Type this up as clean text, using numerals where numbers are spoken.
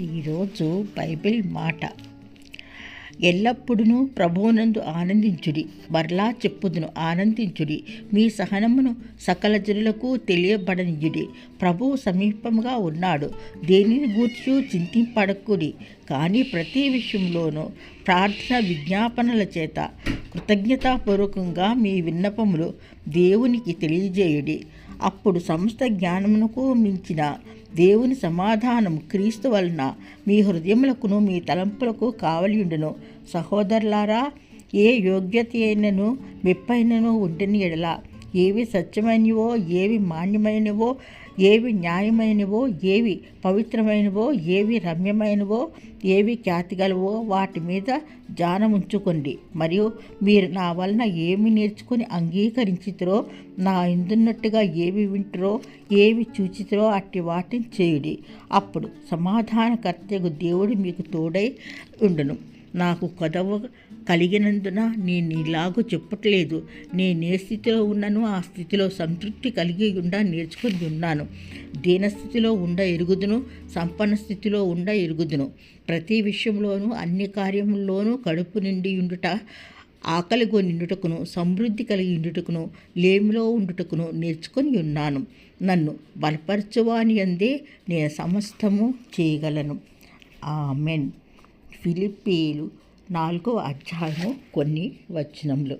ఈరోజు బైబిల్ మాట, ఎల్లప్పుడూ ప్రభువునందు ఆనందించుడి, మరలా చెప్పుదును ఆనందించుడి, మీ సహనమును సకల జనులకు తెలియబడనియుడి. ప్రభువు సమీపంగా ఉన్నాడు, దేనిని గూర్చి చింతింపడకుడి, కానీ ప్రతి విషయంలోనూ ప్రార్థన విజ్ఞాపనల చేత కృతజ్ఞతాపూర్వకంగా మీ విన్నపములు దేవునికి తెలియజేయుడి. అప్పుడు సమస్త జ్ఞానమునకు మించిన దేవుని సమాధానం క్రీస్తు వలన మీ హృదయములకును మీ తలంపులకు కావలియుండును. సహోదరులారా, ఏ యోగ్యత అయినను మెప్పైనను ఉండిన ఎడల, ఏవి సత్యమైనవో, ఏవి మాన్యమైనవో, ఏవి న్యాయమైనవో, ఏవి పవిత్రమైనవో, ఏవి రమ్యమైనవో, ఏవి ఖ్యాతిగలవో వాటి మీద ధ్యానముంచుకోండి. మరియు మీరు నా వలన ఏమి నేర్చుకుని అంగీకరించితిరో, నా ఇందున్నట్టుగా ఏవి వింటరో, ఏవి చూచితిరో అట్టి వాటిని చేయుడి. అప్పుడు సమాధానకర్తయగు దేవుడు మీకు తోడై ఉండును. నాకు కొదవ కలిగినందున నేను ఇలాగూ చెప్పట్లేదు. నేను ఏ స్థితిలో ఉన్నానో ఆ స్థితిలో సంతృప్తి కలిగి నేర్చుకుని ఉన్నాను. దీనస్థితిలో ఎరుగుదును, సంపన్న స్థితిలో ఎరుగుదును. ప్రతి విషయంలోనూ అన్ని కార్యముల్లోనూ కడుపు నిండి ఉండుట, ఆకలిగో నిండుటకును, సమృద్ధి కలిగి ఉండుటకును, లేమిలో ఉండుటకును నేర్చుకొని ఉన్నాను. నన్ను బలపరచువాని యందే నేను సమస్తము చేయగలను. ఆమెన్. ఫిలిప్పీయులు 4వ అధ్యాయము కొన్ని వచనములు.